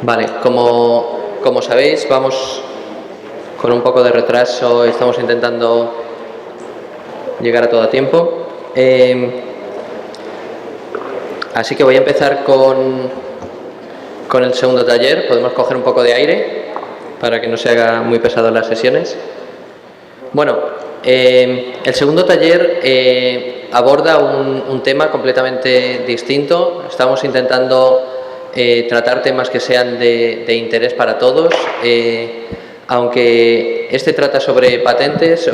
Vale, como sabéis, vamos con un poco de retraso, estamos intentando llegar a todo a tiempo. Así que voy a empezar con el segundo taller. Podemos coger un poco de aire para que no se haga muy pesado las sesiones. Bueno, el segundo taller aborda un tema completamente distinto. Estamos intentando tratar temas que sean de interés para todos. Aunque este trata sobre patentes,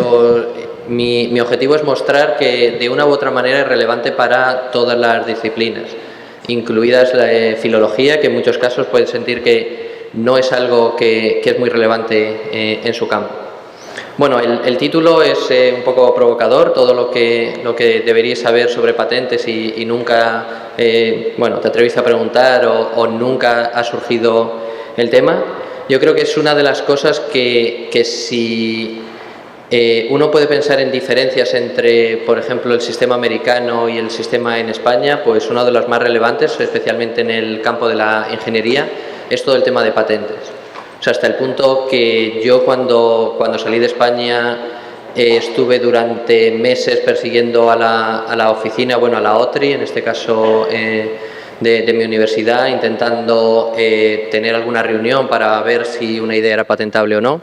mi objetivo es mostrar que de una u otra manera es relevante para todas las disciplinas, incluidas la filología, que en muchos casos puede sentir que no es algo que es muy relevante en su campo. Bueno, el título es un poco provocador, todo lo que deberíais saber sobre patentes y nunca te atreviste a preguntar o nunca ha surgido el tema. Yo creo que es una de las cosas que si uno puede pensar en diferencias entre, por ejemplo, el sistema americano y el sistema en España, pues uno de los más relevantes, especialmente en el campo de la ingeniería, es todo el tema de patentes. O sea, hasta el punto que yo cuando salí de España estuve durante meses persiguiendo a la oficina, a la OTRI, en este caso de mi universidad, intentando tener alguna reunión para ver si una idea era patentable o no.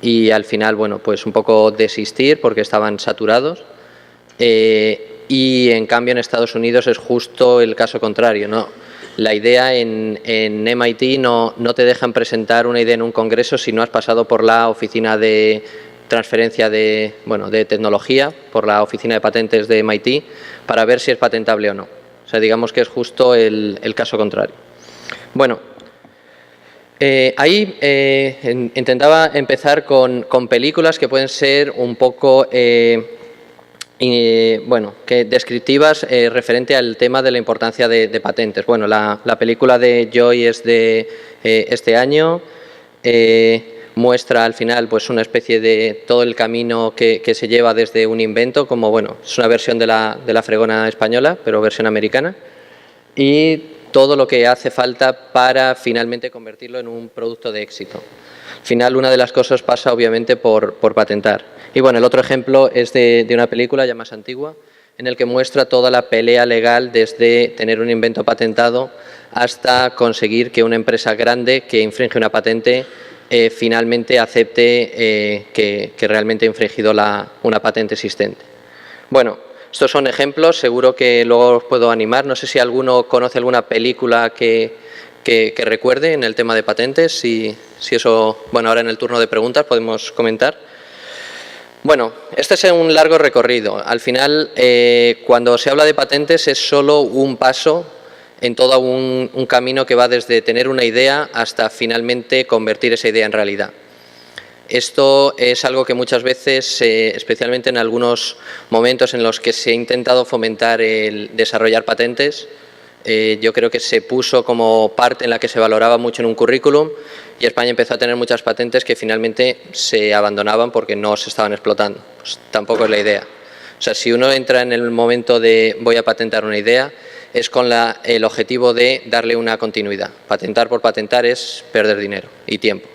Y al final, pues un poco desistir porque estaban saturados. Y en cambio en Estados Unidos es justo el caso contrario, ¿no? La idea en MIT no te dejan presentar una idea en un congreso si no has pasado por la oficina de transferencia de tecnología, por la oficina de patentes de MIT, para ver si es patentable o no. O sea, digamos que es justo el caso contrario. Bueno, ahí intentaba empezar con películas que pueden ser un poco descriptivas referente al tema de la importancia de patentes. Bueno, la película de Joy es de este año, muestra al final pues una especie de todo el camino que se lleva desde un invento, como es una versión de la fregona española, pero versión americana, y todo lo que hace falta para finalmente convertirlo en un producto de éxito. Al final, una de las cosas pasa obviamente por patentar. Y el otro ejemplo es de una película ya más antigua, en el que muestra toda la pelea legal desde tener un invento patentado hasta conseguir que una empresa grande que infringe una patente finalmente acepte que realmente ha infringido una patente existente. Bueno, estos son ejemplos, seguro que luego os puedo animar. No sé si alguno conoce alguna película que recuerde en el tema de patentes. Si eso, ahora en el turno de preguntas podemos comentar. Bueno, este es un largo recorrido. Al final, cuando se habla de patentes es solo un paso en todo un camino que va desde tener una idea hasta finalmente convertir esa idea en realidad. Esto es algo que muchas veces, especialmente en algunos momentos en los que se ha intentado fomentar el desarrollar patentes, yo creo que se puso como parte en la que se valoraba mucho en un currículum y España empezó a tener muchas patentes que finalmente se abandonaban porque no se estaban explotando. Pues tampoco es la idea. O sea, si uno entra en el momento de voy a patentar una idea, es con el objetivo de darle una continuidad. Patentar por patentar es perder dinero y tiempo.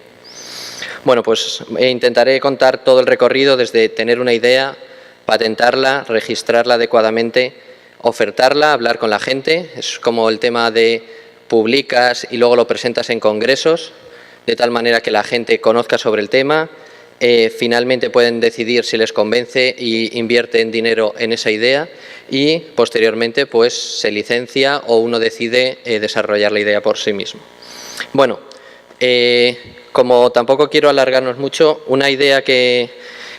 Bueno, pues intentaré contar todo el recorrido desde tener una idea, patentarla, registrarla adecuadamente, ofertarla, hablar con la gente. Es como el tema de publicas y luego lo presentas en congresos, de tal manera que la gente conozca sobre el tema. Finalmente pueden decidir si les convence y invierten dinero en esa idea y posteriormente pues se licencia o uno decide desarrollar la idea por sí mismo. Bueno, como tampoco quiero alargarnos mucho, una idea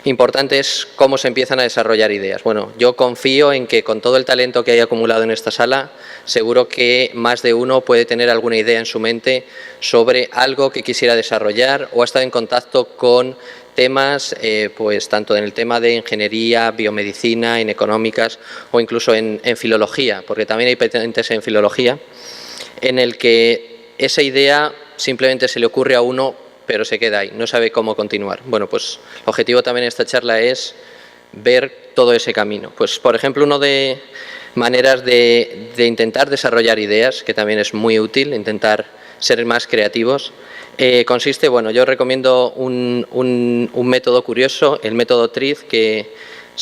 importante es cómo se empiezan a desarrollar ideas. Bueno, yo confío en que con todo el talento que hay acumulado en esta sala, seguro que más de uno puede tener alguna idea en su mente sobre algo que quisiera desarrollar o ha estado en contacto con temas, pues tanto en el tema de ingeniería, biomedicina, en económicas o incluso en filología, porque también hay patentes en filología, en el que esa idea simplemente se le ocurre a uno pero se queda ahí, no sabe cómo continuar. Bueno, pues el objetivo también de esta charla es ver todo ese camino. Pues, por ejemplo, una de maneras de intentar desarrollar ideas, que también es muy útil, intentar ser más creativos. Consiste, bueno, yo recomiendo un método curioso, el método TRIZ, que,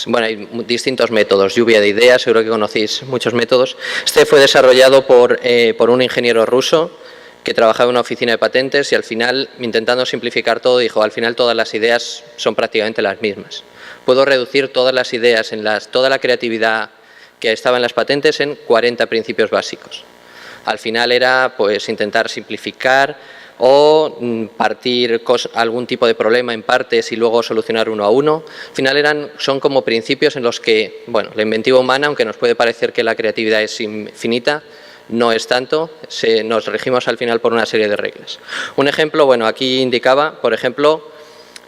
bueno, hay distintos métodos, lluvia de ideas, seguro que conocéis muchos métodos. Este fue desarrollado por un ingeniero ruso que trabajaba en una oficina de patentes y al final, intentando simplificar todo, dijo, al final todas las ideas son prácticamente las mismas. Puedo reducir todas las ideas, toda la creatividad que estaba en las patentes en 40 principios básicos. Al final era pues intentar simplificar o partir algún tipo de problema en partes y luego solucionar uno a uno. Al final son como principios en los que, bueno, la inventiva humana, aunque nos puede parecer que la creatividad es infinita, no es tanto, nos regimos al final por una serie de reglas. Un ejemplo, bueno, aquí indicaba, por ejemplo,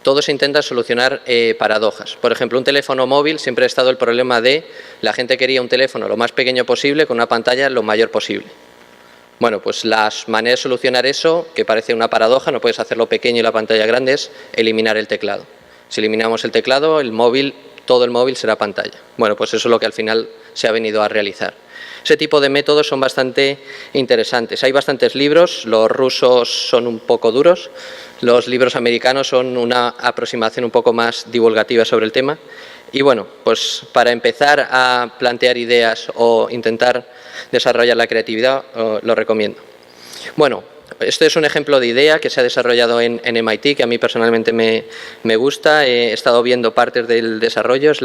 todo se intenta solucionar paradojas. Por ejemplo, un teléfono móvil siempre ha estado el problema de la gente quería un teléfono lo más pequeño posible con una pantalla lo mayor posible. Bueno, pues las maneras de solucionar eso, que parece una paradoja, no puedes hacerlo pequeño y la pantalla grande, es eliminar el teclado. Si eliminamos el teclado, todo el móvil será pantalla. Bueno, pues eso es lo que al final se ha venido a realizar. Ese tipo de métodos son bastante interesantes. Hay bastantes libros, los rusos son un poco duros, los libros americanos son una aproximación un poco más divulgativa sobre el tema. Y bueno, pues para empezar a plantear ideas o intentar desarrollar la creatividad, lo recomiendo. Bueno, este es un ejemplo de idea que se ha desarrollado en MIT, que a mí personalmente me gusta. He estado viendo partes del desarrollo. Es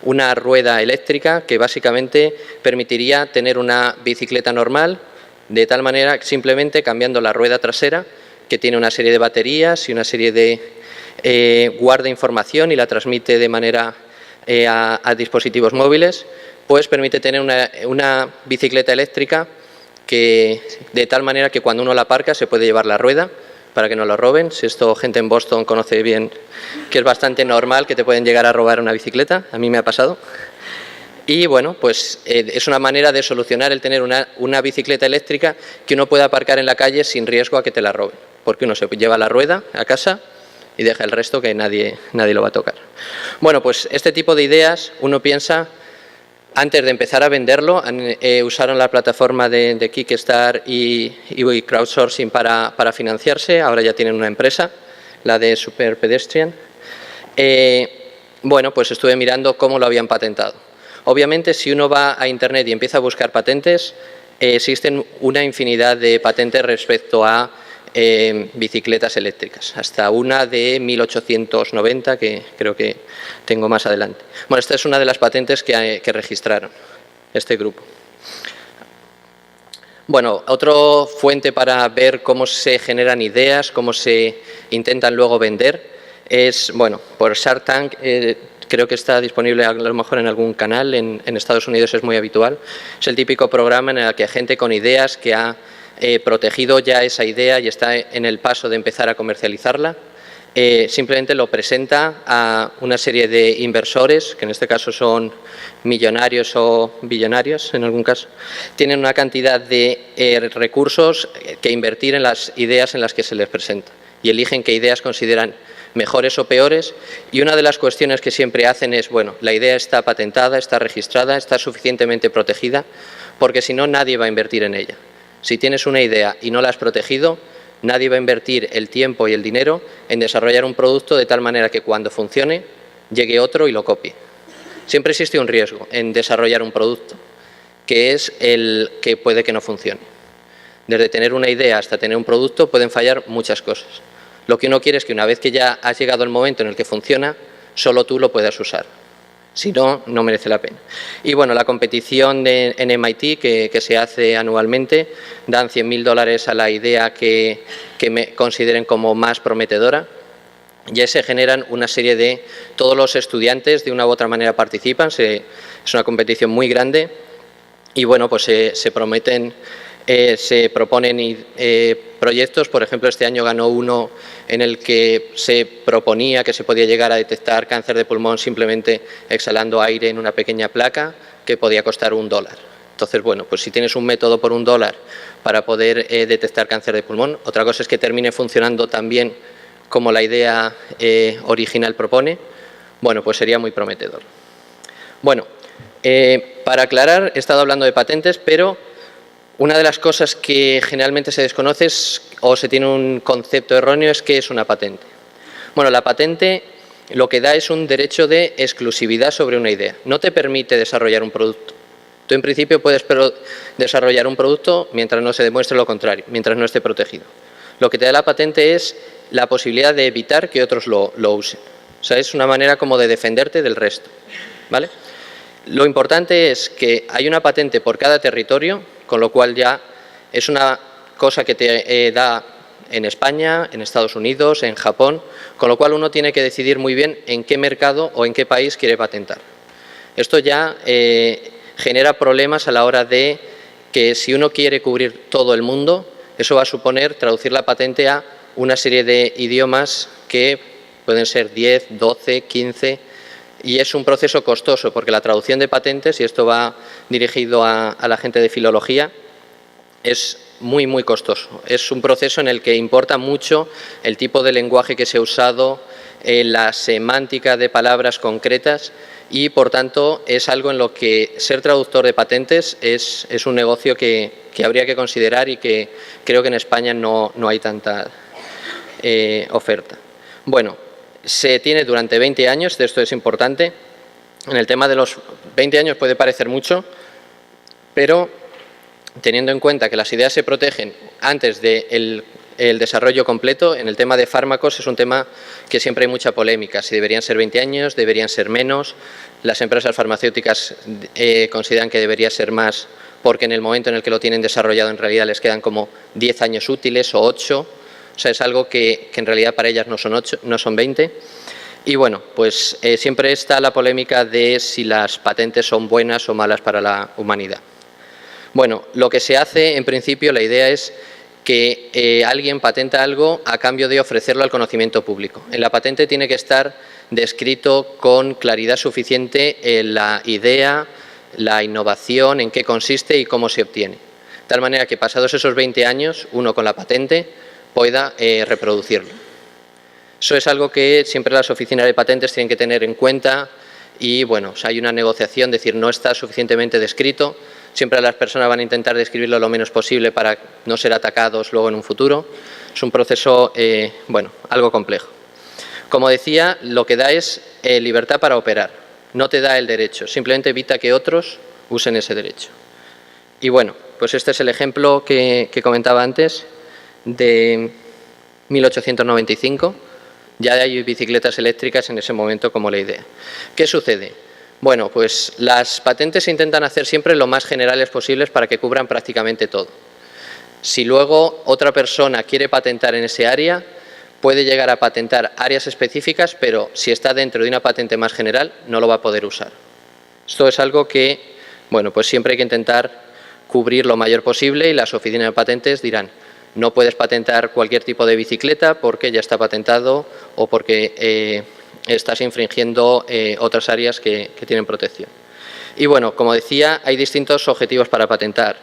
una rueda eléctrica que básicamente permitiría tener una bicicleta normal, de tal manera que simplemente cambiando la rueda trasera, que tiene una serie de baterías y una serie de guarda información y la transmite de manera a dispositivos móviles, pues permite tener una bicicleta eléctrica que de tal manera que cuando uno la aparca se puede llevar la rueda para que no lo roben. Si esto gente en Boston conoce bien, que es bastante normal que te pueden llegar a robar una bicicleta, a mí me ha pasado. Y bueno, pues es una manera de solucionar el tener una bicicleta eléctrica que uno pueda aparcar en la calle sin riesgo a que te la roben, porque uno se lleva la rueda a casa y deja el resto que nadie lo va a tocar. Bueno, pues este tipo de ideas uno piensa. Antes de empezar a venderlo, usaron la plataforma de Kickstarter y crowdsourcing para financiarse. Ahora ya tienen una empresa, la de Super Pedestrian. Bueno, pues estuve mirando cómo lo habían patentado. Obviamente, si uno va a Internet y empieza a buscar patentes, existen una infinidad de patentes respecto a bicicletas eléctricas, hasta una de 1890 que creo que tengo más adelante. Bueno, esta es una de las patentes que registraron este grupo. Bueno, otra fuente para ver cómo se generan ideas, cómo se intentan luego vender, es, bueno, por Shark Tank, creo que está disponible a lo mejor en algún canal, en Estados Unidos es muy habitual. Es el típico programa en el que gente con ideas que ha protegido ya esa idea y está en el paso de empezar a comercializarla, simplemente lo presenta a una serie de inversores, que en este caso son millonarios o billonarios en algún caso, tienen una cantidad de recursos que invertir en las ideas en las que se les presenta y eligen qué ideas consideran mejores o peores, y una de las cuestiones que siempre hacen es, bueno, la idea está patentada, está registrada, está suficientemente protegida, porque si no nadie va a invertir en ella. Si tienes una idea y no la has protegido, nadie va a invertir el tiempo y el dinero en desarrollar un producto de tal manera que cuando funcione, llegue otro y lo copie. Siempre existe un riesgo en desarrollar un producto, que es el que puede que no funcione. Desde tener una idea hasta tener un producto pueden fallar muchas cosas. Lo que uno quiere es que una vez que ya has llegado el momento en el que funciona, solo tú lo puedas usar. Si no, no merece la pena. Y bueno, la competición en MIT que se hace anualmente, dan $100.000 a la idea que me consideren como más prometedora. Ya se generan una serie de... Todos los estudiantes de una u otra manera participan, es una competición muy grande y bueno, pues se proponen proyectos. Por ejemplo, este año ganó uno en el que se proponía que se podía llegar a detectar cáncer de pulmón simplemente exhalando aire en una pequeña placa, que podía costar $1. Entonces, bueno, pues si tienes un método por $1 para poder detectar cáncer de pulmón, otra cosa es que termine funcionando tan bien como la idea original propone, bueno, pues sería muy prometedor. Bueno, para aclarar, he estado hablando de patentes, pero Una de las cosas que generalmente se desconoce o se tiene un concepto erróneo es qué es una patente. Bueno, la patente lo que da es un derecho de exclusividad sobre una idea. No te permite desarrollar un producto. Tú en principio puedes desarrollar un producto mientras no se demuestre lo contrario, mientras no esté protegido. Lo que te da la patente es la posibilidad de evitar que otros lo usen. O sea, es una manera como de defenderte del resto, ¿vale? Lo importante es que hay una patente por cada territorio, con lo cual ya es una cosa que te da en España, en Estados Unidos, en Japón, con lo cual uno tiene que decidir muy bien en qué mercado o en qué país quiere patentar. Esto ya genera problemas a la hora de que si uno quiere cubrir todo el mundo, eso va a suponer traducir la patente a una serie de idiomas que pueden ser 10, 12, 15, y es un proceso costoso porque la traducción de patentes, y esto va dirigido a la gente de filología, es muy, muy costoso. Es un proceso en el que importa mucho el tipo de lenguaje que se ha usado, la semántica de palabras concretas y, por tanto, es algo en lo que ser traductor de patentes es un negocio que habría que considerar y que creo que en España no hay tanta oferta. Bueno, se tiene durante 20 años, esto es importante. En el tema de los 20 años puede parecer mucho, pero teniendo en cuenta que las ideas se protegen antes del desarrollo completo, en el tema de fármacos es un tema que siempre hay mucha polémica, si deberían ser 20 años, deberían ser menos. Las empresas farmacéuticas consideran que debería ser más porque en el momento en el que lo tienen desarrollado en realidad les quedan como 10 años útiles o 8, o sea, es algo que en realidad para ellas no son 8, no son 20. Y bueno, pues siempre está la polémica de si las patentes son buenas o malas para la humanidad. Bueno, lo que se hace, en principio, la idea es que alguien patenta algo a cambio de ofrecerlo al conocimiento público. En la patente tiene que estar descrito con claridad suficiente la idea, la innovación, en qué consiste y cómo se obtiene. De tal manera que pasados esos 20 años, uno con la patente pueda reproducirlo. Eso es algo que siempre las oficinas de patentes tienen que tener en cuenta y, bueno, hay una negociación, es decir, no está suficientemente descrito. Siempre las personas van a intentar describirlo lo menos posible para no ser atacados luego en un futuro. Es un proceso, bueno, algo complejo. Como decía, lo que da es libertad para operar. No te da el derecho, simplemente evita que otros usen ese derecho. Y bueno, pues este es el ejemplo que comentaba antes de 1895. Ya hay bicicletas eléctricas en ese momento como la idea. ¿Qué sucede? Bueno, pues las patentes se intentan hacer siempre lo más generales posibles para que cubran prácticamente todo. Si luego otra persona quiere patentar en ese área, puede llegar a patentar áreas específicas, pero si está dentro de una patente más general, no lo va a poder usar. Esto es algo que, bueno, pues siempre hay que intentar cubrir lo mayor posible y las oficinas de patentes dirán, no puedes patentar cualquier tipo de bicicleta porque ya está patentado o porque estás infringiendo otras áreas que tienen protección. Y bueno, como decía, hay distintos objetivos para patentar.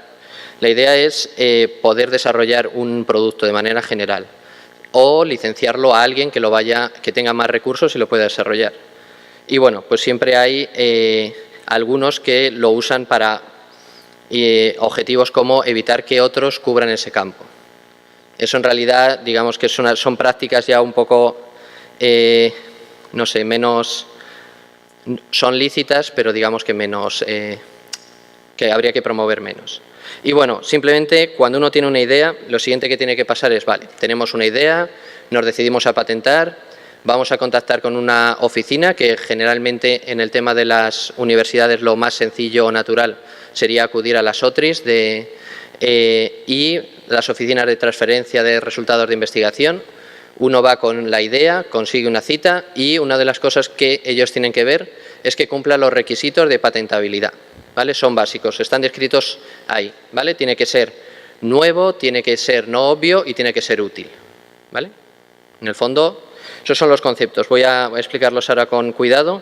La idea es poder desarrollar un producto de manera general o licenciarlo a alguien que tenga más recursos y lo pueda desarrollar. Y bueno, pues siempre hay algunos que lo usan para objetivos como evitar que otros cubran ese campo. Eso en realidad, digamos que son prácticas ya un poco, no sé, menos, son lícitas, pero digamos que menos, que habría que promover menos. Y bueno, simplemente cuando uno tiene una idea, lo siguiente que tiene que pasar es, vale, tenemos una idea, nos decidimos a patentar, vamos a contactar con una oficina, que generalmente en el tema de las universidades lo más sencillo o natural sería acudir a las OTRIs y las oficinas de transferencia de resultados de investigación. Uno va con la idea, consigue una cita y una de las cosas que ellos tienen que ver es que cumpla los requisitos de patentabilidad, ¿vale? Son básicos, están descritos ahí, ¿vale? Tiene que ser nuevo, tiene que ser no obvio y tiene que ser útil, ¿vale? En el fondo, esos son los conceptos. Voy a explicarlos ahora con cuidado.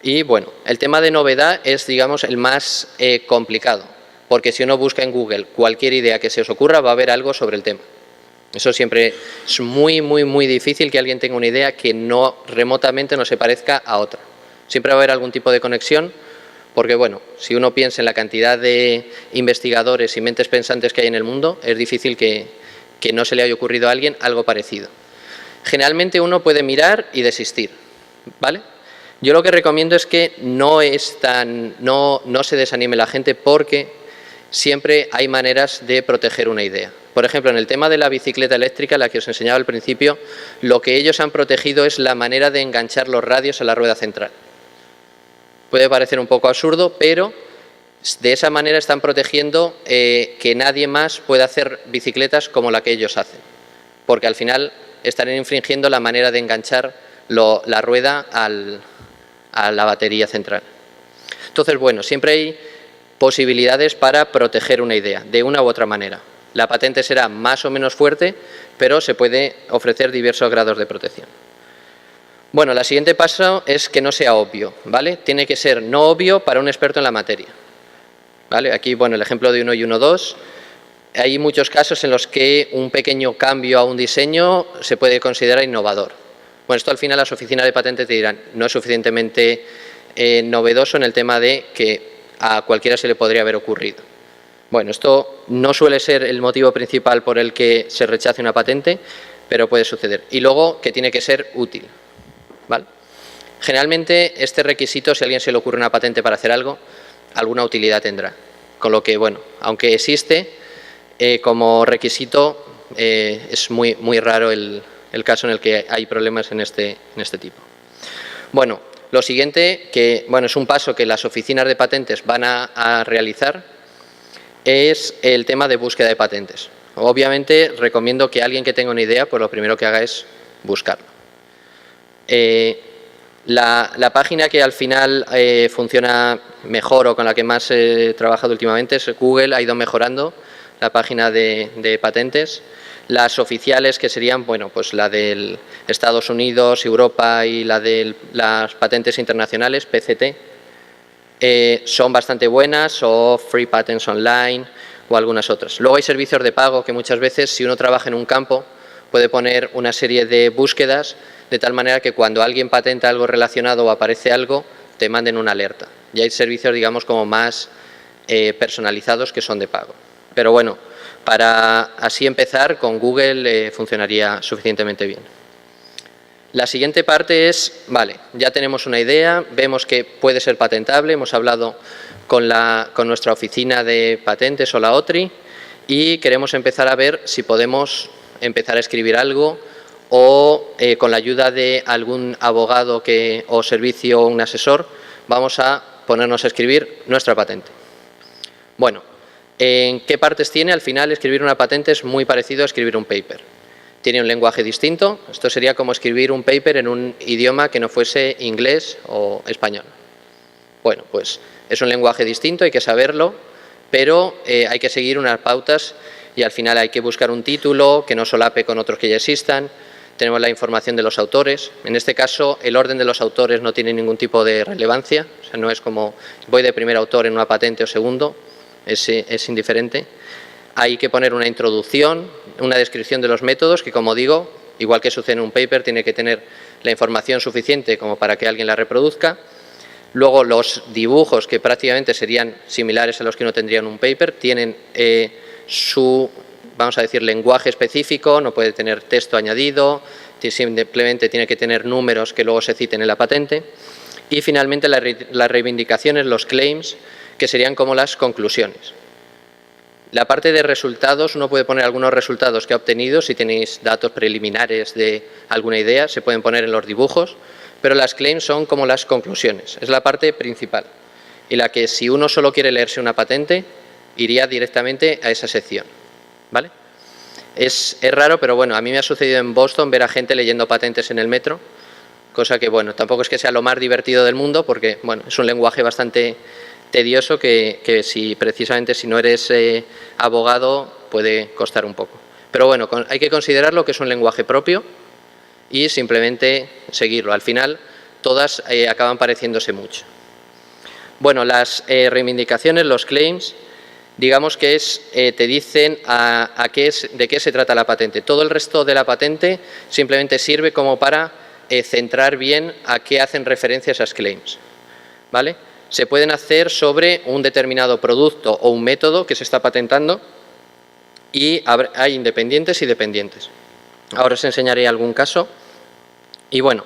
Y bueno, el tema de novedad es, digamos, el más complicado, porque si uno busca en Google cualquier idea que se os ocurra, va a haber algo sobre el tema. Eso siempre es muy, muy, muy difícil que alguien tenga una idea que no remotamente no se parezca a otra. Siempre va a haber algún tipo de conexión, Porque, bueno, si uno piensa en la cantidad de investigadores y mentes pensantes que hay en el mundo, es difícil que no se le haya ocurrido a alguien algo parecido. Generalmente uno puede mirar y desistir, ¿vale? Yo lo que recomiendo es que no se desanime la gente, porque siempre hay maneras de proteger una idea. Por ejemplo, en el tema de la bicicleta eléctrica, la que os enseñaba al principio, lo que ellos han protegido es la manera de enganchar los radios a la rueda central. Puede parecer un poco absurdo, pero de esa manera están protegiendo que nadie más pueda hacer bicicletas como la que ellos hacen, porque al final estarán infringiendo la manera de enganchar la rueda a la batería central. Entonces, bueno, siempre hay posibilidades para proteger una idea, de una u otra manera. La patente será más o menos fuerte, pero se puede ofrecer diversos grados de protección. Bueno, el siguiente paso es que no sea obvio, ¿vale? Tiene que ser no obvio para un experto en la materia, ¿vale? Aquí, bueno, el ejemplo de 1 y 1.2. Hay muchos casos en los que un pequeño cambio a un diseño se puede considerar innovador. Bueno, esto al final las oficinas de patentes te dirán, no es suficientemente novedoso en el tema de que a cualquiera se le podría haber ocurrido. Bueno, esto no suele ser el motivo principal por el que se rechace una patente, pero puede suceder. Y luego que tiene que ser útil, ¿vale? Generalmente este requisito, si a alguien se le ocurre una patente para hacer algo, alguna utilidad tendrá. Con lo que, bueno, aunque existe como requisito, es muy raro el caso en el que hay problemas en este tipo. Bueno, lo siguiente, que bueno, es un paso que las oficinas de patentes van a realizar, es el tema de búsqueda de patentes. Obviamente recomiendo que alguien que tenga una idea, pues lo primero que haga es buscarlo. La página que al final funciona mejor o con la que más he trabajado últimamente es Google. Ha ido mejorando la página de patentes. Las oficiales, que serían, bueno, pues la de Estados Unidos, Europa y la de las patentes internacionales, PCT, son bastante buenas, o Free Patents Online o algunas otras. Luego hay servicios de pago que muchas veces, si uno trabaja en un campo, puede poner una serie de búsquedas de tal manera que cuando alguien patenta algo relacionado o aparece algo, te manden una alerta. Y hay servicios, digamos, como más personalizados que son de pago. Pero bueno, para así empezar, con Google funcionaría suficientemente bien. La siguiente parte es, vale, ya tenemos una idea, vemos que puede ser patentable, hemos hablado con nuestra oficina de patentes o la OTRI y queremos empezar a ver si podemos empezar a escribir algo o con la ayuda de algún abogado o servicio o un asesor vamos a ponernos a escribir nuestra patente. Bueno, ¿en qué partes tiene? Al final, escribir una patente es muy parecido a escribir un paper. Tiene un lenguaje distinto. Esto sería como escribir un paper en un idioma que no fuese inglés o español. Bueno, pues es un lenguaje distinto, hay que saberlo, pero hay que seguir unas pautas y al final hay que buscar un título que no solape con otros que ya existan. Tenemos la información de los autores. En este caso, el orden de los autores no tiene ningún tipo de relevancia. O sea, no es como voy de primer autor en una patente o segundo. Es indiferente. Hay que poner una introducción, una descripción de los métodos que, como digo, igual que sucede en un paper, tiene que tener la información suficiente como para que alguien la reproduzca. Luego, los dibujos, que prácticamente serían similares a los que uno tendría en un paper, tienen su, vamos a decir, lenguaje específico, no puede tener texto añadido, simplemente tiene que tener números que luego se citen en la patente. Y finalmente, las reivindicaciones, los claims, que serían como las conclusiones. La parte de resultados, uno puede poner algunos resultados que ha obtenido, si tenéis datos preliminares de alguna idea, se pueden poner en los dibujos, pero las claims son como las conclusiones, es la parte principal, y la que si uno solo quiere leerse una patente, iría directamente a esa sección, ¿vale? Es raro, pero bueno, a mí me ha sucedido en Boston ver a gente leyendo patentes en el metro, cosa que, bueno, tampoco es que sea lo más divertido del mundo, porque, bueno, es un lenguaje bastante tedioso que precisamente si no eres abogado puede costar un poco. Pero bueno, hay que considerarlo que es un lenguaje propio y simplemente seguirlo. Al final todas acaban pareciéndose mucho. Bueno, las reivindicaciones, los claims, digamos que te dicen de qué se trata la patente. Todo el resto de la patente simplemente sirve como para centrar bien a qué hacen referencia esas claims, ¿vale? se pueden hacer sobre un determinado producto o un método que se está patentando y hay independientes y dependientes. Ahora os enseñaré algún caso. Y bueno,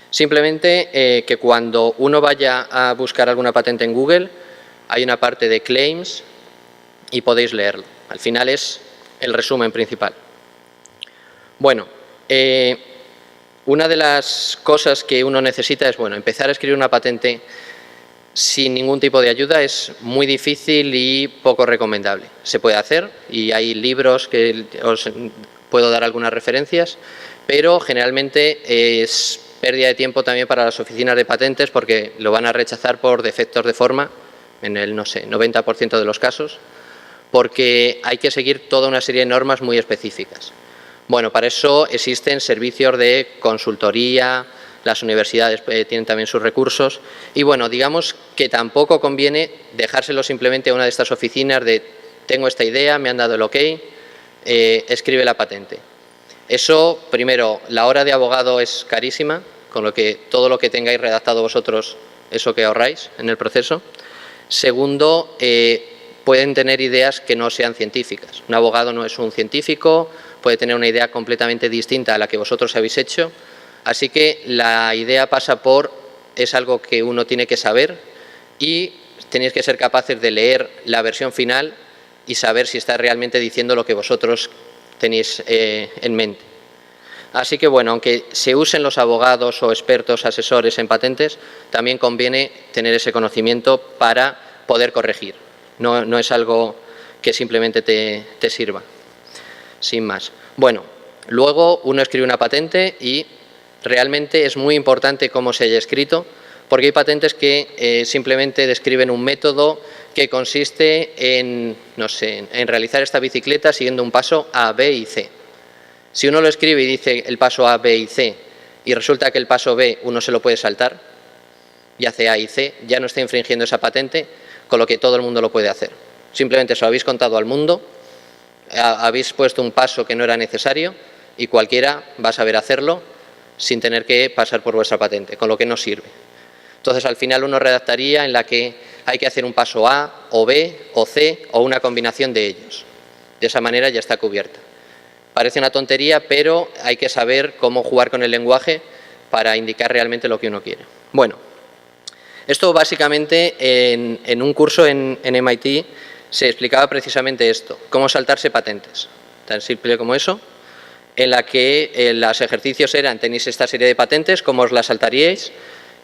simplemente que cuando uno vaya a buscar alguna patente en Google, hay una parte de claims y podéis leerlo. Al final es el resumen principal. Bueno, una de las cosas que uno necesita es, bueno, empezar a escribir una patente sin ningún tipo de ayuda es muy difícil y poco recomendable. Se puede hacer y hay libros que os puedo dar algunas referencias, pero generalmente es pérdida de tiempo también para las oficinas de patentes porque lo van a rechazar por defectos de forma en el, no sé, 90% de los casos, porque hay que seguir toda una serie de normas muy específicas. Bueno, para eso existen servicios de consultoría, las universidades tienen también sus recursos y bueno, digamos que tampoco conviene dejárselo simplemente a una de estas oficinas de tengo esta idea, me han dado el ok, escribe la patente. Eso, primero, la hora de abogado es carísima, con lo que todo lo que tengáis redactado vosotros, eso que ahorráis en el proceso. Segundo, pueden tener ideas que no sean científicas. Un abogado no es un científico, puede tener una idea completamente distinta a la que vosotros habéis hecho. Así que la idea pasa por, es algo que uno tiene que saber y tenéis que ser capaces de leer la versión final y saber si está realmente diciendo lo que vosotros tenéis en mente. Así que bueno, aunque se usen los abogados o expertos asesores en patentes, también conviene tener ese conocimiento para poder corregir. No es algo que simplemente te sirva, sin más. Bueno, luego uno escribe una patente y realmente es muy importante cómo se haya escrito, porque hay patentes que simplemente describen un método que consiste en, no sé, en realizar esta bicicleta siguiendo un paso A, B y C. Si uno lo escribe y dice el paso A, B y C y resulta que el paso B uno se lo puede saltar y hace A y C, ya no está infringiendo esa patente, con lo que todo el mundo lo puede hacer. Simplemente se lo habéis contado al mundo, habéis puesto un paso que no era necesario y cualquiera va a saber hacerlo sin tener que pasar por vuestra patente, con lo que no sirve. Entonces, al final uno redactaría en la que hay que hacer un paso A, o B, o C, o una combinación de ellos. De esa manera ya está cubierta. Parece una tontería, pero hay que saber cómo jugar con el lenguaje para indicar realmente lo que uno quiere. Bueno, esto básicamente en un curso en MIT se explicaba precisamente esto, cómo saltarse patentes. Tan simple como eso, en la que los ejercicios eran, tenéis esta serie de patentes, cómo os las saltaríais,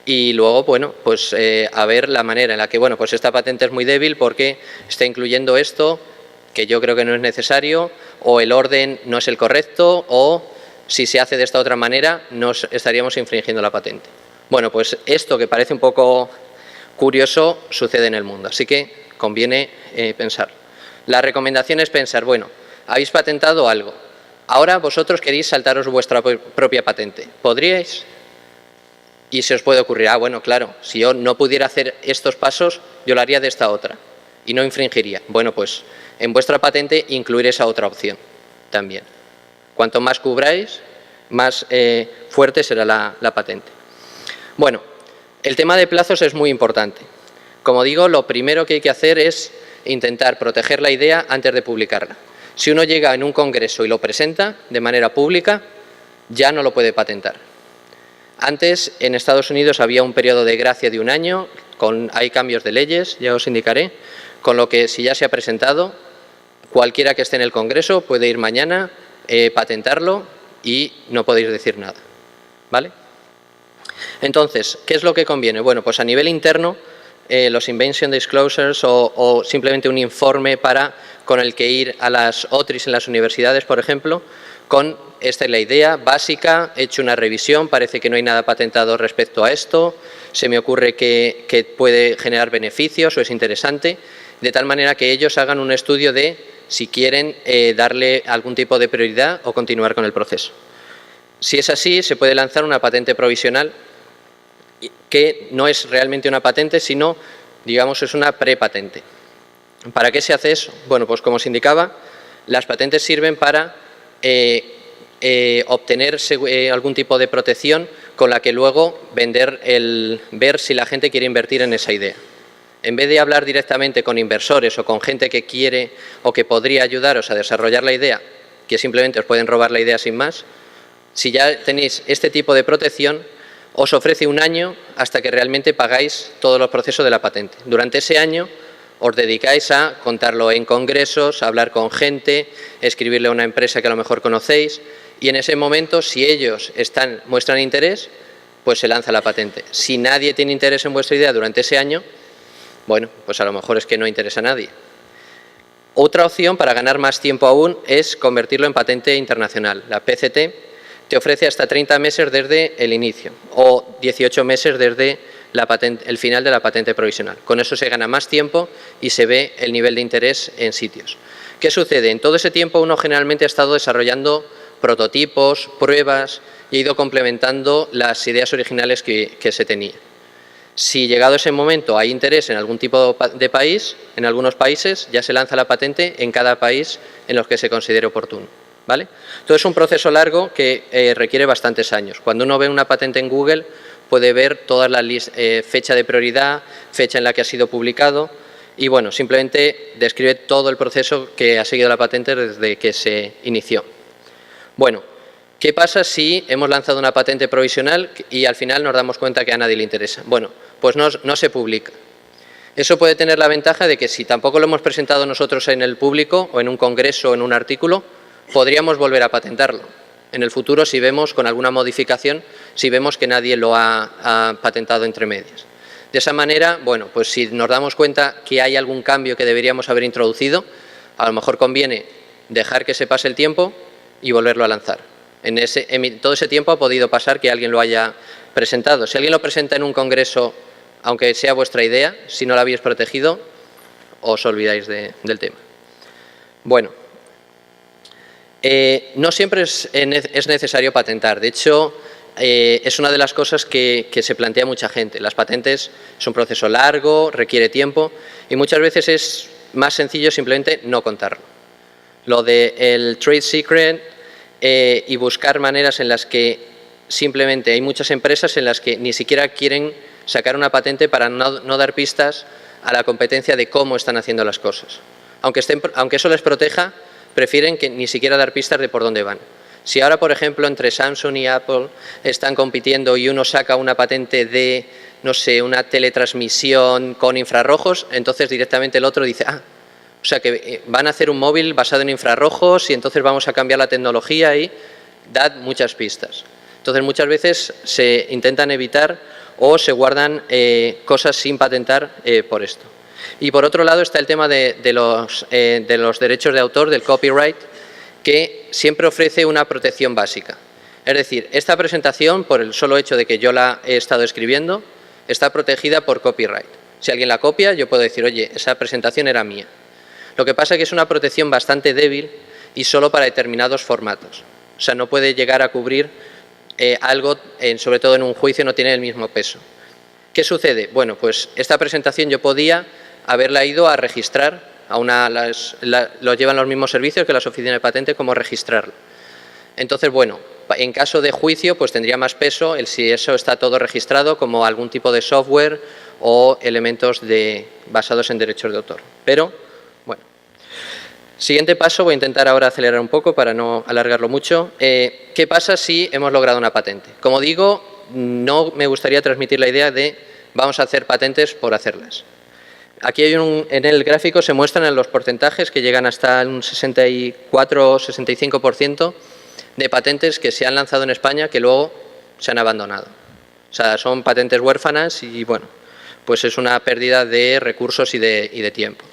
y luego, bueno, pues a ver la manera en la que, bueno, pues esta patente es muy débil porque está incluyendo esto, que yo creo que no es necesario, o el orden no es el correcto, o si se hace de esta otra manera, nos estaríamos infringiendo la patente. Bueno, pues esto que parece un poco curioso sucede en el mundo, así que conviene pensar. La recomendación es pensar, bueno, habéis patentado algo, ahora vosotros queréis saltaros vuestra propia patente, ¿podríais? Y se os puede ocurrir, bueno, claro, si yo no pudiera hacer estos pasos, yo lo haría de esta otra y no infringiría. Bueno, pues en vuestra patente incluir esa otra opción también. Cuanto más cubráis, más fuerte será la patente. Bueno, el tema de plazos es muy importante. Como digo, lo primero que hay que hacer es intentar proteger la idea antes de publicarla. Si uno llega en un congreso y lo presenta de manera pública, ya no lo puede patentar. Antes, en Estados Unidos había un periodo de gracia de 1 año, hay cambios de leyes, ya os indicaré, con lo que si ya se ha presentado, cualquiera que esté en el Congreso puede ir mañana, patentarlo y no podéis decir nada, ¿vale? Entonces, ¿qué es lo que conviene? Bueno, pues a nivel interno, los Invention Disclosures o simplemente un informe con el que ir a las OTRIs en las universidades, por ejemplo, esta es la idea básica, he hecho una revisión, parece que no hay nada patentado respecto a esto, se me ocurre que puede generar beneficios o es interesante, de tal manera que ellos hagan un estudio de si quieren darle algún tipo de prioridad o continuar con el proceso. Si es así, se puede lanzar una patente provisional que no es realmente una patente, sino, digamos, es una prepatente. ¿Para qué se hace eso? Bueno, pues como os indicaba, las patentes sirven para obtener algún tipo de protección con la que luego ver si la gente quiere invertir en esa idea. En vez de hablar directamente con inversores o con gente que quiere o que podría ayudaros a desarrollar la idea, que simplemente os pueden robar la idea sin más, si ya tenéis este tipo de protección, os ofrece un año hasta que realmente pagáis todos los procesos de la patente. Durante ese año os dedicáis a contarlo en congresos, a hablar con gente, escribirle a una empresa que a lo mejor conocéis, y en ese momento, si ellos muestran interés, pues se lanza la patente. Si nadie tiene interés en vuestra idea durante ese año, bueno, pues a lo mejor es que no interesa a nadie. Otra opción para ganar más tiempo aún es convertirlo en patente internacional. La PCT te ofrece hasta 30 meses desde el inicio o 18 meses desde el final de la patente provisional. Con eso se gana más tiempo y se ve el nivel de interés en sitios. ¿Qué sucede? En todo ese tiempo uno generalmente ha estado desarrollando prototipos, pruebas y ha ido complementando las ideas originales que se tenía. Si llegado ese momento hay interés en algún tipo de país, en algunos países ya se lanza la patente en cada país en los que se considere oportuno, ¿vale? Todo es un proceso largo que requiere bastantes años. Cuando uno ve una patente en Google puede ver toda la fecha de prioridad, fecha en la que ha sido publicado y bueno, simplemente describe todo el proceso que ha seguido la patente desde que se inició. Bueno, ¿qué pasa si hemos lanzado una patente provisional y al final nos damos cuenta que a nadie le interesa? Bueno, pues no se publica. Eso puede tener la ventaja de que si tampoco lo hemos presentado nosotros en el público o en un congreso o en un artículo, podríamos volver a patentarlo. En el futuro, si vemos con alguna modificación, si vemos que nadie lo ha patentado entre medias. De esa manera, bueno, pues si nos damos cuenta que hay algún cambio que deberíamos haber introducido, a lo mejor conviene dejar que se pase el tiempo y volverlo a lanzar. En todo ese tiempo ha podido pasar que alguien lo haya presentado. Si alguien lo presenta en un congreso, aunque sea vuestra idea, si no la habéis protegido, os olvidáis del tema. Bueno, no siempre es necesario patentar. De hecho, es una de las cosas que se plantea mucha gente. Las patentes es un proceso largo, requiere tiempo y muchas veces es más sencillo simplemente no contarlo. Lo del trade secret y buscar maneras en las que simplemente hay muchas empresas en las que ni siquiera quieren sacar una patente para no dar pistas a la competencia de cómo están haciendo las cosas. Aunque eso les proteja, prefieren que ni siquiera dar pistas de por dónde van. Si ahora, por ejemplo, entre Samsung y Apple están compitiendo y uno saca una patente de, no sé, una teletransmisión con infrarrojos, entonces directamente el otro dice, o sea que van a hacer un móvil basado en infrarrojos y entonces vamos a cambiar la tecnología y dad muchas pistas. Entonces muchas veces se intentan evitar o se guardan cosas sin patentar por esto. Y por otro lado está el tema de los derechos de autor, del copyright, que siempre ofrece una protección básica. Es decir, esta presentación, por el solo hecho de que yo la he estado escribiendo, está protegida por copyright. Si alguien la copia, yo puedo decir, oye, esa presentación era mía. Lo que pasa es que es una protección bastante débil y solo para determinados formatos. O sea, no puede llegar a cubrir algo, sobre todo en un juicio, no tiene el mismo peso. ¿Qué sucede? Bueno, pues esta presentación yo podía haberla ido a registrar, lo llevan los mismos servicios que las oficinas de patente, como registrarlo. Entonces, bueno, en caso de juicio, pues tendría más peso si eso está todo registrado como algún tipo de software o elementos basados en derechos de autor. Pero, bueno. Siguiente paso, voy a intentar ahora acelerar un poco para no alargarlo mucho. ¿Qué pasa si hemos logrado una patente? Como digo, no me gustaría transmitir la idea de vamos a hacer patentes por hacerlas. Aquí en el gráfico se muestran los porcentajes que llegan hasta un 64 o 65% de patentes que se han lanzado en España que luego se han abandonado. O sea, son patentes huérfanas y, bueno, pues es una pérdida de recursos y de tiempo.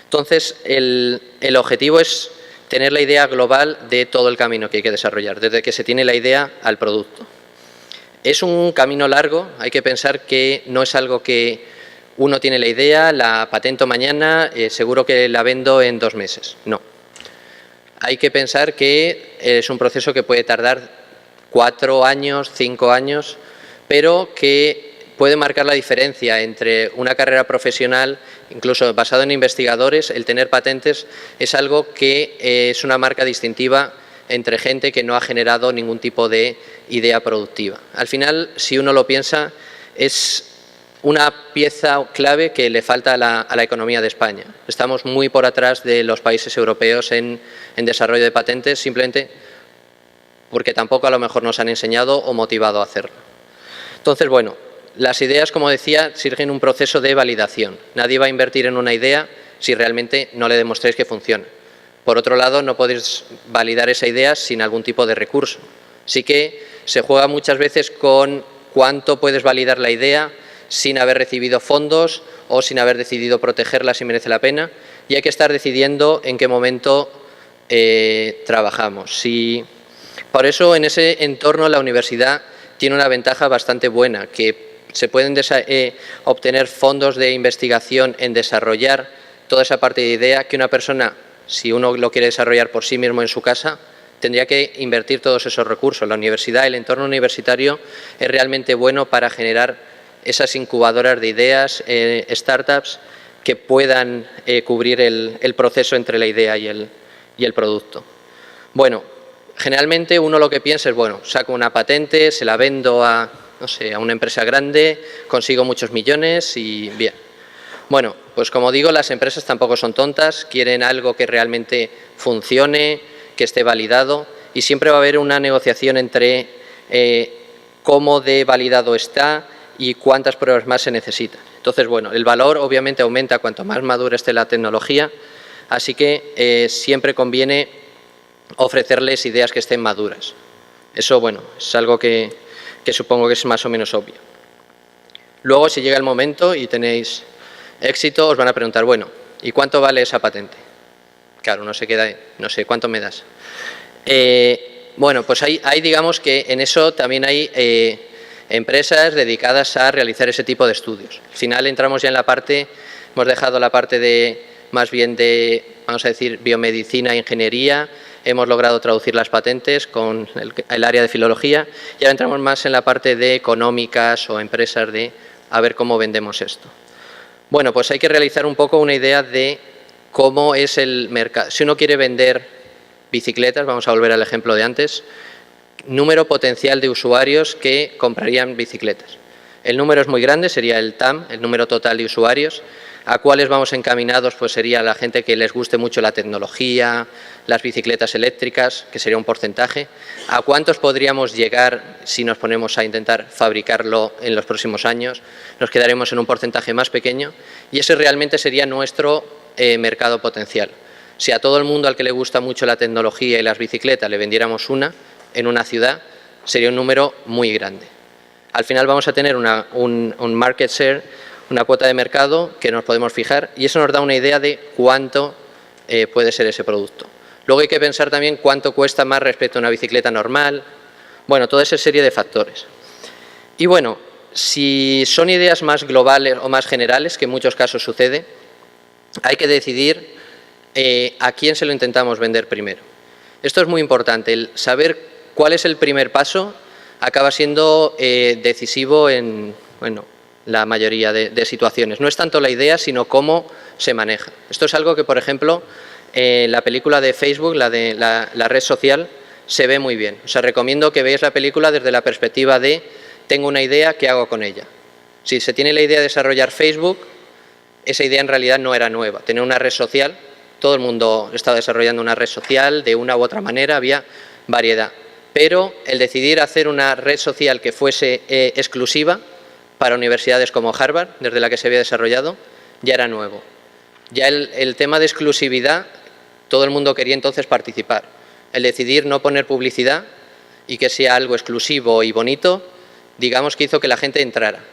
Entonces, el objetivo es tener la idea global de todo el camino que hay que desarrollar, desde que se tiene la idea al producto. Es un camino largo, hay que pensar que no es algo que uno tiene la idea, la patento mañana, seguro que la vendo en 2 meses. No. Hay que pensar que es un proceso que puede tardar 4 años, 5 años, pero que puede marcar la diferencia entre una carrera profesional, incluso basado en investigadores. El tener patentes es algo que es una marca distintiva entre gente que no ha generado ningún tipo de idea productiva. Al final, si uno lo piensa, es una pieza clave que le falta a la economía de España. Estamos muy por atrás de los países europeos en desarrollo de patentes, simplemente porque tampoco a lo mejor nos han enseñado o motivado a hacerlo. Entonces, bueno, las ideas, como decía, sirven un proceso de validación. Nadie va a invertir en una idea si realmente no le demostréis que funciona. Por otro lado, no podéis validar esa idea sin algún tipo de recurso. Sí que se juega muchas veces con cuánto puedes validar la idea sin haber recibido fondos o sin haber decidido protegerla si merece la pena, y hay que estar decidiendo en qué momento trabajamos. Por eso, en ese entorno, la universidad tiene una ventaja bastante buena, que se pueden obtener fondos de investigación en desarrollar toda esa parte de idea que una persona, si uno lo quiere desarrollar por sí mismo en su casa, tendría que invertir todos esos recursos. La universidad, el entorno universitario, es realmente bueno para generar esas incubadoras de ideas, startups, que puedan cubrir el proceso entre la idea y el producto. Bueno, generalmente uno lo que piensa es, bueno, saco una patente, se la vendo a, no sé, a una empresa grande, consigo muchos millones y bien. Bueno, pues como digo, las empresas tampoco son tontas, quieren algo que realmente funcione, que esté validado, y siempre va a haber una negociación entre cómo de validado está y cuántas pruebas más se necesitan. Entonces, bueno, el valor obviamente aumenta cuanto más madura esté la tecnología, así que siempre conviene ofrecerles ideas que estén maduras. Eso, bueno, es algo que supongo que es más o menos obvio. Luego, si llega el momento y tenéis éxito, os van a preguntar, bueno, ¿y cuánto vale esa patente? Claro, uno se queda, no sé, ¿cuánto me das? Bueno, pues hay digamos que en eso también hay empresas dedicadas a realizar ese tipo de estudios. Al final entramos ya en la parte, hemos dejado la parte de más bien de, vamos a decir, biomedicina, ingeniería, hemos logrado traducir las patentes con el área de filología y ahora entramos más en la parte de económicas o empresas de a ver cómo vendemos esto. Bueno, pues hay que realizar un poco una idea de cómo es el mercado. Si uno quiere vender bicicletas, vamos a volver al ejemplo de antes, número potencial de usuarios que comprarían bicicletas. El número es muy grande, sería el TAM, el número total de usuarios. ¿A cuáles vamos encaminados? Pues sería la gente que les guste mucho la tecnología, las bicicletas eléctricas, que sería un porcentaje. ¿A cuántos podríamos llegar si nos ponemos a intentar fabricarlo en los próximos años? Nos quedaremos en un porcentaje más pequeño y ese realmente sería nuestro mercado potencial. Si a todo el mundo al que le gusta mucho la tecnología y las bicicletas le vendiéramos una en una ciudad, sería un número muy grande. Al final vamos a tener un market share, una cuota de mercado que nos podemos fijar y eso nos da una idea de cuánto puede ser ese producto. Luego hay que pensar también cuánto cuesta más respecto a una bicicleta normal. Bueno, toda esa serie de factores. Y bueno, si son ideas más globales o más generales, que en muchos casos sucede, hay que decidir a quién se lo intentamos vender primero. Esto es muy importante, el saber cuál es el primer paso acaba siendo decisivo en la mayoría de situaciones. No es tanto la idea, sino cómo se maneja. Esto es algo que, por ejemplo, la película de Facebook, la de la red social, se ve muy bien. O sea, recomiendo que veáis la película desde la perspectiva de tengo una idea, ¿qué hago con ella? Si se tiene la idea de desarrollar Facebook, esa idea en realidad no era nueva. Tener una red social, todo el mundo estaba desarrollando una red social de una u otra manera, había variedad. Pero el decidir hacer una red social que fuese exclusiva para universidades como Harvard, desde la que se había desarrollado, ya era nuevo. Ya el tema de exclusividad, todo el mundo quería entonces participar. El decidir no poner publicidad y que sea algo exclusivo y bonito, digamos que hizo que la gente entrara.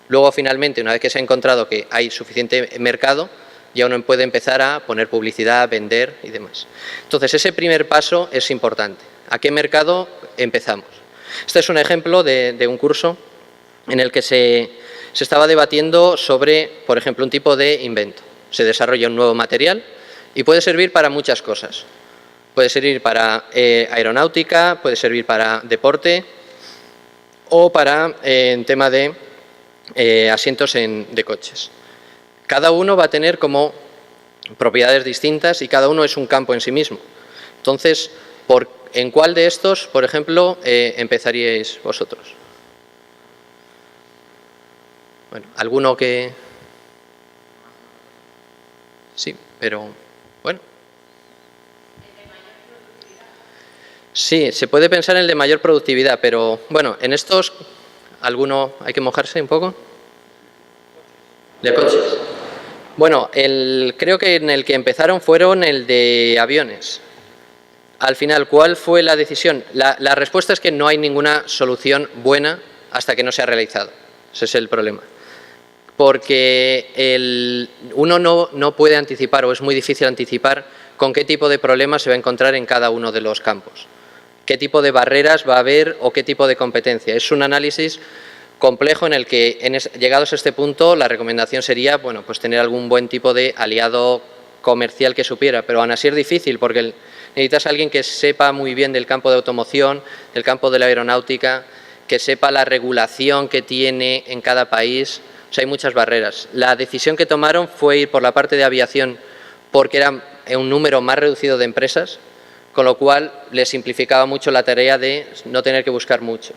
Luego, finalmente, una vez que se ha encontrado que hay suficiente mercado, ya uno puede empezar a poner publicidad, vender y demás. Entonces, ese primer paso es importante. ¿A qué mercado empezamos? Este es un ejemplo de un curso en el que se estaba debatiendo sobre, por ejemplo, un tipo de invento. Se desarrolla un nuevo material y puede servir para muchas cosas. Puede servir para aeronáutica, puede servir para deporte o para en tema de asientos de coches. Cada uno va a tener como propiedades distintas y cada uno es un campo en sí mismo. Entonces, ¿En cuál de estos, por ejemplo, empezaríais vosotros? Bueno, ¿alguno que...? Sí, pero bueno. Sí, se puede pensar en el de mayor productividad, pero bueno, en estos, ¿alguno hay que mojarse un poco? ¿De coches? Bueno, creo que en el que empezaron fueron el de aviones. Al final, ¿cuál fue la decisión? La respuesta es que no hay ninguna solución buena hasta que no se ha realizado. Ese es el problema. Porque uno no puede anticipar, o es muy difícil anticipar, con qué tipo de problemas se va a encontrar en cada uno de los campos. Qué tipo de barreras va a haber o qué tipo de competencia. Es un análisis complejo en el que, llegados a este punto, la recomendación sería, bueno, pues tener algún buen tipo de aliado comercial que supiera, pero aún así es difícil porque necesitas a alguien que sepa muy bien del campo de automoción, del campo de la aeronáutica, que sepa la regulación que tiene en cada país. O sea, hay muchas barreras. La decisión que tomaron fue ir por la parte de aviación porque era un número más reducido de empresas, con lo cual les simplificaba mucho la tarea de no tener que buscar muchos.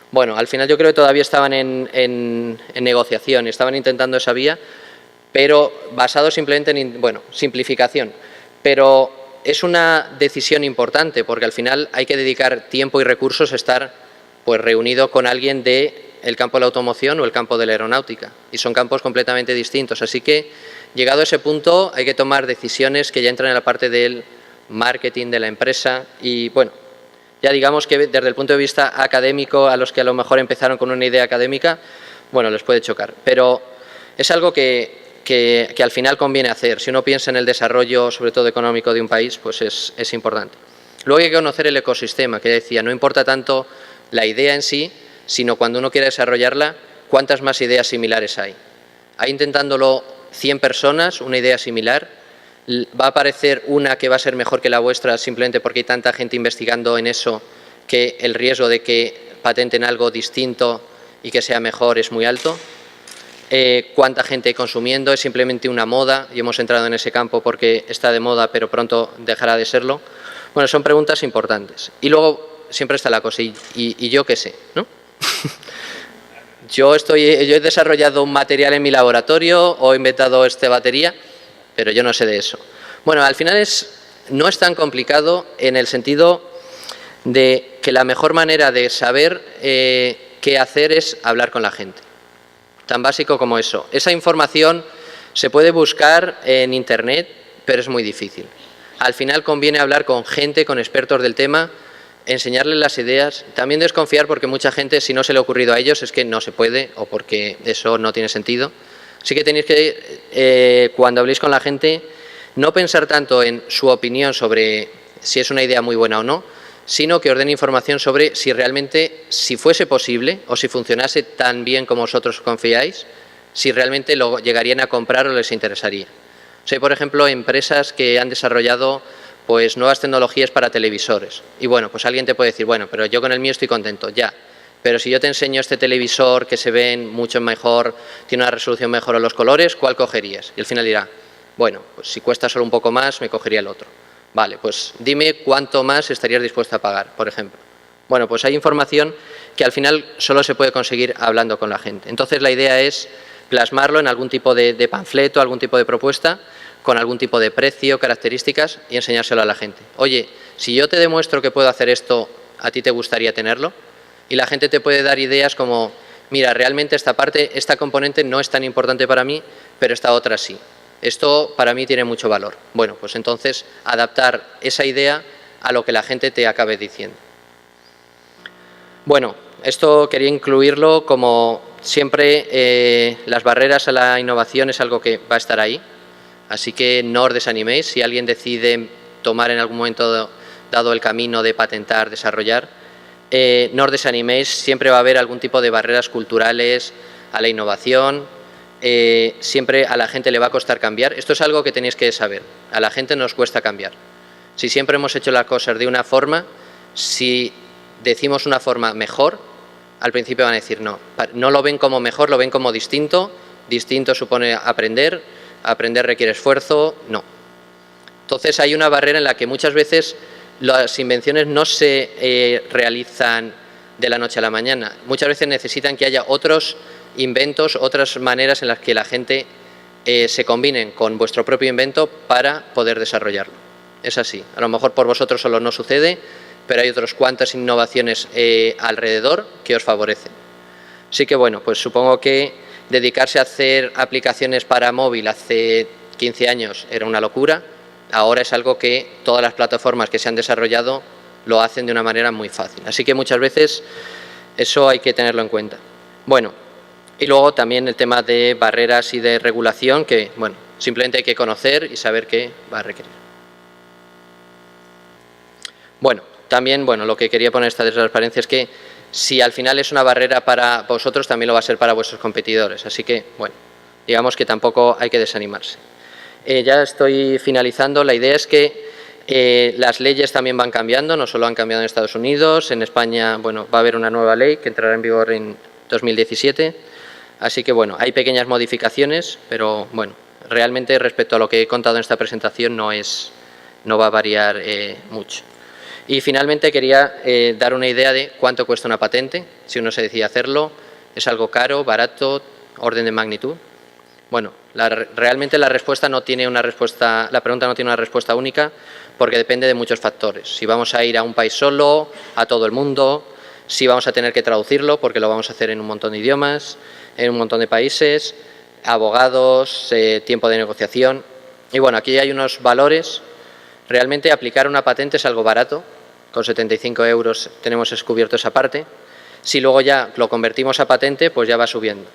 Bueno, al final yo creo que todavía estaban en negociación, estaban intentando esa vía, pero basado simplemente en, bueno, simplificación. Pero es una decisión importante porque al final hay que dedicar tiempo y recursos a estar pues reunido con alguien del campo de la automoción o el campo de la aeronáutica, y son campos completamente distintos. Así que, llegado a ese punto, hay que tomar decisiones que ya entran en la parte del marketing de la empresa y, bueno, ya digamos que desde el punto de vista académico, a los que a lo mejor empezaron con una idea académica, bueno, les puede chocar. Pero es algo que al final conviene hacer. Si uno piensa en el desarrollo, sobre todo económico, de un país, pues es importante. Luego hay que conocer el ecosistema, que decía, no importa tanto la idea en sí, sino cuando uno quiere desarrollarla, cuántas más ideas similares hay. Ahí intentándolo 100 personas, una idea similar, va a aparecer una que va a ser mejor que la vuestra simplemente porque hay tanta gente investigando en eso que el riesgo de que patenten algo distinto y que sea mejor es muy alto. ¿Cuánta gente hay consumiendo? ¿Es simplemente una moda? Y hemos entrado en ese campo porque está de moda, pero pronto dejará de serlo. Bueno, son preguntas importantes. Y luego siempre está la cosa, ¿y yo qué sé? ¿No? Yo he desarrollado un material en mi laboratorio o he inventado esta batería, pero yo no sé de eso. Bueno, al final no es tan complicado en el sentido de que la mejor manera de saber qué hacer es hablar con la gente. Tan básico como eso. Esa información se puede buscar en Internet, pero es muy difícil. Al final conviene hablar con gente, con expertos del tema, enseñarles las ideas, también desconfiar porque mucha gente, si no se le ha ocurrido a ellos, es que no se puede o porque eso no tiene sentido. Así que tenéis que, cuando habléis con la gente, no pensar tanto en su opinión sobre si es una idea muy buena o no, sino que ordene información sobre si realmente, si fuese posible o si funcionase tan bien como vosotros confiáis, si realmente lo llegarían a comprar o les interesaría. O sea, hay, por ejemplo, empresas que han desarrollado pues nuevas tecnologías para televisores. Y bueno, pues alguien te puede decir, bueno, pero yo con el mío estoy contento, ya. Pero si yo te enseño este televisor que se ven mucho mejor, tiene una resolución mejor en los colores, ¿cuál cogerías? Y al final dirá, bueno, pues si cuesta solo un poco más, me cogería el otro. Vale, pues dime cuánto más estarías dispuesto a pagar, por ejemplo. Bueno, pues hay información que al final solo se puede conseguir hablando con la gente. Entonces la idea es plasmarlo en algún tipo de panfleto, algún tipo de propuesta, con algún tipo de precio, características y enseñárselo a la gente. Oye, si yo te demuestro que puedo hacer esto, ¿a ti te gustaría tenerlo? Y la gente te puede dar ideas como, mira, realmente esta parte, esta componente no es tan importante para mí, pero esta otra sí. Esto para mí tiene mucho valor. Bueno, pues entonces adaptar esa idea a lo que la gente te acabe diciendo. Bueno, esto quería incluirlo como siempre las barreras a la innovación es algo que va a estar ahí. Así que no os desaniméis. Si alguien decide tomar en algún momento dado el camino de patentar, desarrollar, no os desaniméis. Siempre va a haber algún tipo de barreras culturales a la innovación. Siempre a la gente le va a costar cambiar. Esto es algo que tenéis que saber. A la gente nos cuesta cambiar. Si siempre hemos hecho las cosas de una forma, si decimos una forma mejor, al principio van a decir no. No lo ven como mejor, lo ven como distinto. Distinto supone aprender. Aprender requiere esfuerzo. No. Entonces hay una barrera en la que muchas veces las invenciones no se realizan de la noche a la mañana. Muchas veces necesitan que haya otros inventos, otras maneras en las que la gente se combinen con vuestro propio invento para poder desarrollarlo. Es así. A lo mejor por vosotros solo no sucede, pero hay otras cuantas innovaciones alrededor que os favorecen. Así que bueno, pues supongo que dedicarse a hacer aplicaciones para móvil hace 15 años era una locura. Ahora es algo que todas las plataformas que se han desarrollado lo hacen de una manera muy fácil. Así que muchas veces eso hay que tenerlo en cuenta. Bueno, y luego también el tema de barreras y de regulación que, bueno, simplemente hay que conocer y saber qué va a requerir. Bueno, también, bueno, lo que quería poner esta transparencia es que si al final es una barrera para vosotros, también lo va a ser para vuestros competidores. Así que, bueno, digamos que tampoco hay que desanimarse. Ya estoy finalizando. La idea es que las leyes también van cambiando, no solo han cambiado en Estados Unidos, en España, bueno, va a haber una nueva ley que entrará en vigor en 2017. Así que, bueno, hay pequeñas modificaciones, pero, bueno, realmente respecto a lo que he contado en esta presentación no va a variar mucho. Y finalmente quería dar una idea de cuánto cuesta una patente, si uno se decide hacerlo. ¿Es algo caro, barato, orden de magnitud? Bueno, realmente la pregunta no tiene una respuesta única porque depende de muchos factores. Si vamos a ir a un país solo, a todo el mundo, si vamos a tener que traducirlo porque lo vamos a hacer en un montón de idiomas, en un montón de países, abogados, tiempo de negociación. Y bueno, aquí hay unos valores. Realmente aplicar una patente es algo barato, con 75 € tenemos descubierto esa parte. Si luego ya lo convertimos a patente, pues ya va subiendo.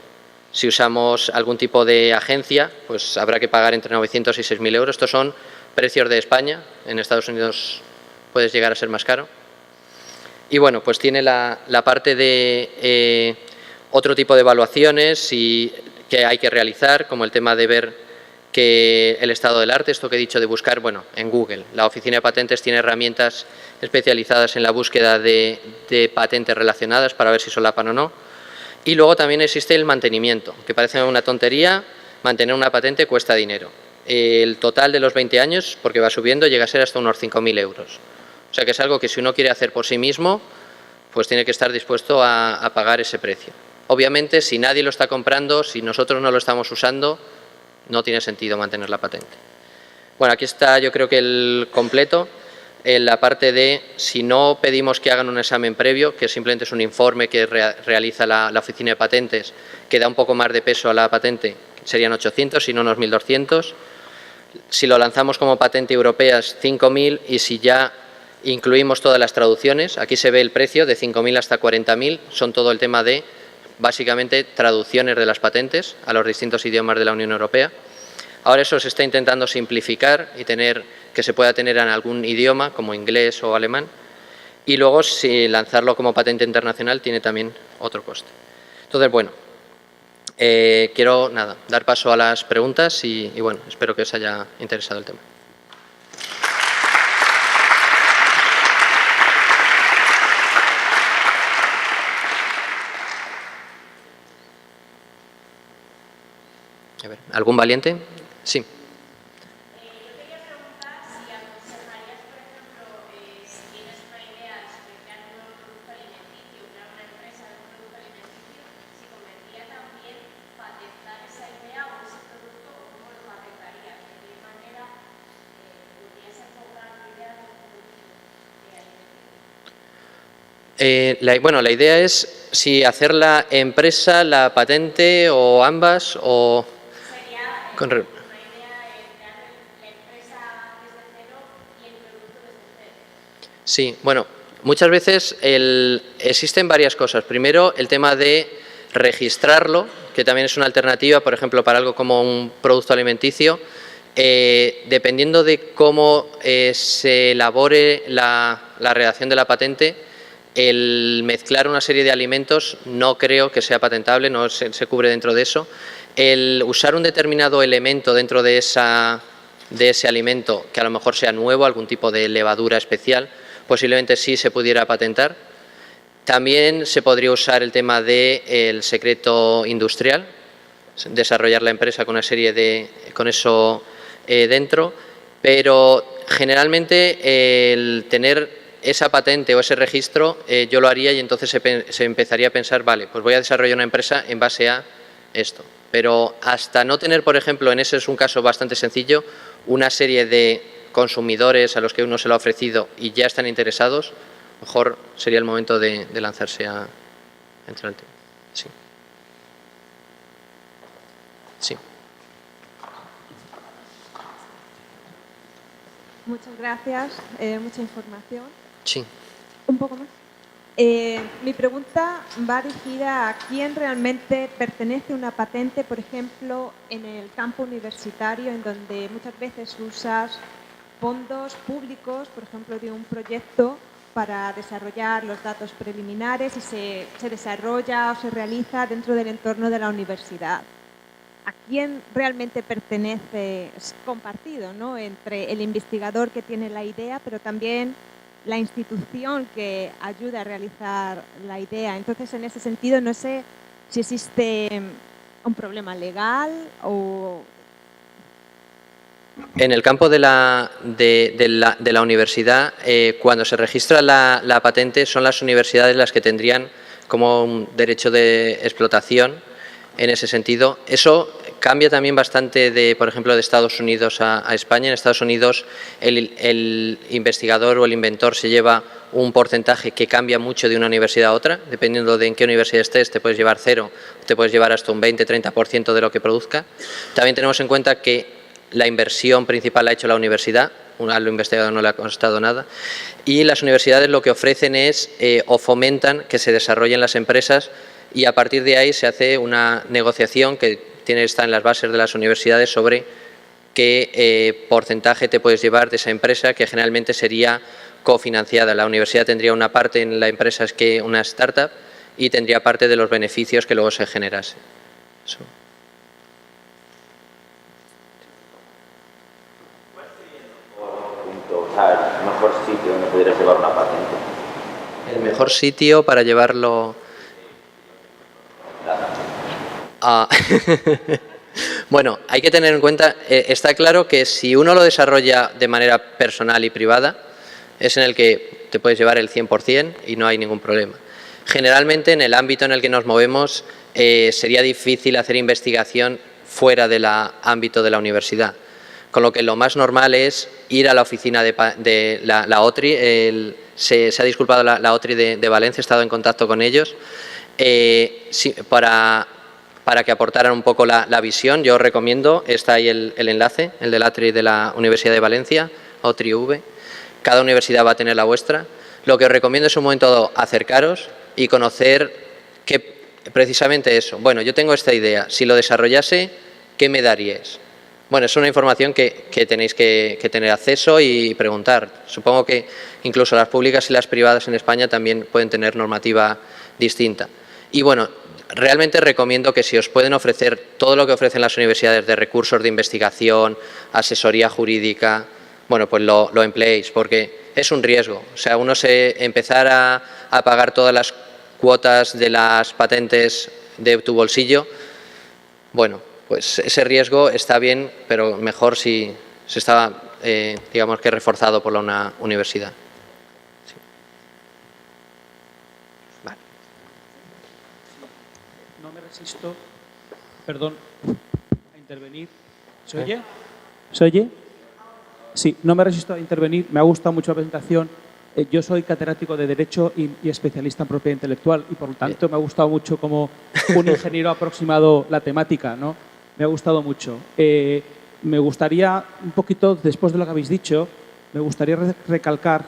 Si usamos algún tipo de agencia, pues habrá que pagar entre 900 y 6.000 €. Estos son precios de España, en Estados Unidos puede llegar a ser más caro. Y bueno, pues tiene la parte de otro tipo de evaluaciones que hay que realizar, como el tema de ver que el estado del arte, esto que he dicho de buscar, bueno, en Google. La Oficina de Patentes tiene herramientas especializadas en la búsqueda de patentes relacionadas para ver si solapan o no. Y luego también existe el mantenimiento, que parece una tontería, mantener una patente cuesta dinero. El total de los 20 años, porque va subiendo, llega a ser hasta unos 5.000 €. O sea que es algo que si uno quiere hacer por sí mismo, pues tiene que estar dispuesto a pagar ese precio. Obviamente, si nadie lo está comprando, si nosotros no lo estamos usando, no tiene sentido mantener la patente. Bueno, aquí está yo creo que el completo. En la parte de si no pedimos que hagan un examen previo, que simplemente es un informe que realiza la Oficina de Patentes, que da un poco más de peso a la patente, serían 800, si no unos 1.200. Si lo lanzamos como patente europea es 5.000 y si ya incluimos todas las traducciones, aquí se ve el precio de 5.000 hasta 40.000, son todo el tema de básicamente traducciones de las patentes a los distintos idiomas de la Unión Europea. Ahora eso se está intentando simplificar y que se pueda tener en algún idioma, como inglés o alemán. Y luego, si lanzarlo como patente internacional, tiene también otro coste. Entonces, bueno, quiero dar paso a las preguntas y bueno, espero que os haya interesado el tema. A ver, ¿algún valiente? Sí. Bueno, la idea es si hacer la empresa, la patente o ambas o... Con... La idea es crear la empresa desde cero y el producto desde cero. Sí, bueno, muchas veces existen varias cosas. Primero, el tema de registrarlo, que también es una alternativa, por ejemplo, para algo como un producto alimenticio. Dependiendo de cómo se elabore la redacción de la patente, el mezclar una serie de alimentos no creo que sea patentable, no se cubre dentro de eso. El usar un determinado elemento dentro de ese alimento, que a lo mejor sea nuevo, algún tipo de levadura especial, posiblemente sí se pudiera patentar. También se podría usar el tema del secreto industrial, desarrollar la empresa con una serie con eso dentro, pero generalmente el tener esa patente o ese registro yo lo haría y entonces se empezaría a pensar, vale, pues voy a desarrollar una empresa en base a esto. Pero hasta no tener, por ejemplo, en ese es un caso bastante sencillo, una serie de consumidores a los que uno se lo ha ofrecido y ya están interesados, mejor sería el momento de lanzarse a entrar al tema. Sí. Sí. Muchas gracias, mucha información. Sí. Un poco más. Mi pregunta va dirigida a quién realmente pertenece una patente, por ejemplo, en el campo universitario, en donde muchas veces usas fondos públicos, por ejemplo, de un proyecto para desarrollar los datos preliminares y se desarrolla o se realiza dentro del entorno de la universidad. ¿A quién realmente pertenece? Es compartido, ¿no?, entre el investigador que tiene la idea, pero también la institución que ayuda a realizar la idea. Entonces, en ese sentido, no sé si existe un problema legal o... En el campo de la universidad, cuando se registra la patente, son las universidades las que tendrían como un derecho de explotación en ese sentido. Eso cambia también bastante, por ejemplo, de Estados Unidos a España. En Estados Unidos el investigador o el inventor se lleva un porcentaje que cambia mucho de una universidad a otra. Dependiendo de en qué universidad estés, te puedes llevar 0, te puedes llevar hasta un 20-30% de lo que produzca. También tenemos en cuenta que la inversión principal la ha hecho la universidad, al investigador no le ha costado nada, y las universidades lo que ofrecen es o fomentan que se desarrollen las empresas y a partir de ahí se hace una negociación que está en las bases de las universidades sobre qué porcentaje te puedes llevar de esa empresa, que generalmente sería cofinanciada. La universidad tendría una parte en la empresa, es que una startup, y tendría parte de los beneficios que luego se generase. Eso. El mejor sitio donde pudieras llevar una patente. El mejor sitio para llevarlo... Bueno, hay que tener en cuenta, está claro que si uno lo desarrolla de manera personal y privada, es en el que te puedes llevar el 100% y no hay ningún problema. Generalmente, en el ámbito en el que nos movemos, sería difícil hacer investigación fuera del ámbito de la universidad. Con lo que lo más normal es ir a la oficina de la OTRI, se ha disculpado la OTRI de Valencia, he estado en contacto con ellos, para que aportaran un poco la visión. Yo os recomiendo, está ahí el enlace, el de la OTRI de la Universidad de Valencia, OTRI-V. Cada universidad va a tener la vuestra. Lo que os recomiendo es un momento dado acercaros y conocer precisamente eso. Bueno, yo tengo esta idea, si lo desarrollase, ¿qué me daríais? Bueno, es una información que tenéis que tener acceso y preguntar. Supongo que incluso las públicas y las privadas en España también pueden tener normativa distinta. Y bueno, realmente recomiendo que si os pueden ofrecer todo lo que ofrecen las universidades de recursos de investigación, asesoría jurídica, bueno, pues lo empleéis, porque es un riesgo. O sea, empezar a pagar todas las cuotas de las patentes de tu bolsillo, bueno, pues ese riesgo está bien, pero mejor si se está, digamos que reforzado por una universidad. Sí. Vale. No me resisto, perdón, a intervenir. ¿Se oye? ¿Se oye? Sí, no me resisto a intervenir. Me ha gustado mucho la presentación. Yo soy catedrático de Derecho y especialista en propiedad intelectual y, por lo tanto, me ha gustado mucho cómo un ingeniero ha aproximado la temática, ¿no? Me ha gustado mucho. Me gustaría, un poquito, después de lo que habéis dicho, me gustaría recalcar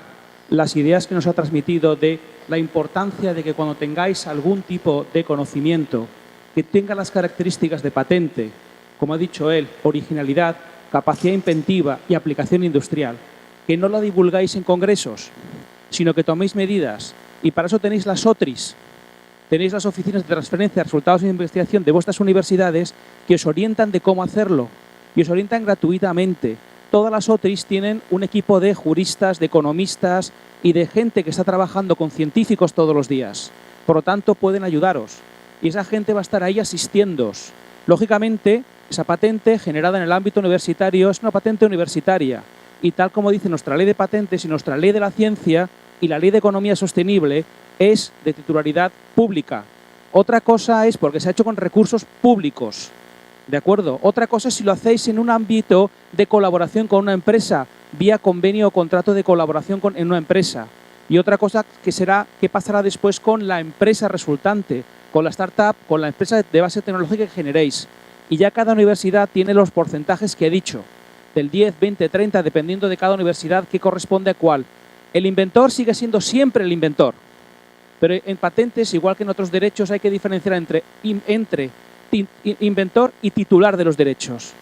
las ideas que nos ha transmitido de la importancia de que cuando tengáis algún tipo de conocimiento que tenga las características de patente, como ha dicho él, originalidad, capacidad inventiva y aplicación industrial, que no la divulgáis en congresos, sino que toméis medidas. Y para eso tenéis las OTRIs, tenéis las oficinas de transferencia de resultados de investigación de vuestras universidades que os orientan de cómo hacerlo y os orientan gratuitamente. Todas las OTRIs tienen un equipo de juristas, de economistas y de gente que está trabajando con científicos todos los días. Por lo tanto, pueden ayudaros. Y esa gente va a estar ahí asistiéndoos. Lógicamente, esa patente generada en el ámbito universitario es una patente universitaria. y tal como dice nuestra ley de patentes y nuestra ley de la ciencia y la ley de economía sostenible, es de titularidad pública. Otra cosa es porque se ha hecho con recursos públicos, ¿de acuerdo? Otra cosa es si lo hacéis en un ámbito de colaboración con una empresa, vía convenio o contrato de colaboración en una empresa. Y otra cosa que será qué pasará después con la empresa resultante, con la startup, con la empresa de base tecnológica que generéis. Y ya cada universidad tiene los porcentajes que he dicho, del 10, 20, 30, dependiendo de cada universidad qué corresponde a cuál. El inventor sigue siendo siempre el inventor. Pero en patentes, igual que en otros derechos, hay que diferenciar entre inventor y titular de los derechos.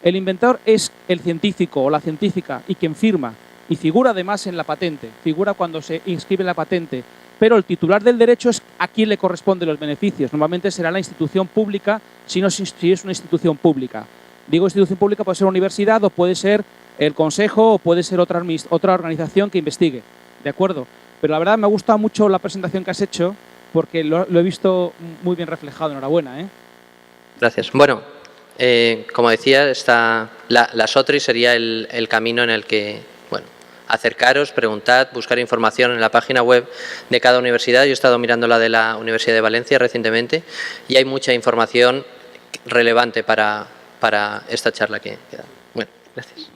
El inventor es el científico o la científica y quien firma, y figura además en la patente, figura cuando se inscribe la patente, pero el titular del derecho es a quien le corresponden los beneficios. Normalmente será la institución pública si es una institución pública. Digo institución pública, puede ser una universidad o puede ser el consejo o puede ser otra organización que investigue, ¿de acuerdo? Pero la verdad me ha gustado mucho la presentación que has hecho porque lo he visto muy bien reflejado. Enhorabuena, ¿eh? Gracias. Bueno, como decía, la SOTRI sería el camino en el que, bueno, acercaros, preguntad, buscar información en la página web de cada universidad. Yo he estado mirando la de la Universidad de Valencia recientemente y hay mucha información relevante para esta charla que da. Bueno, gracias.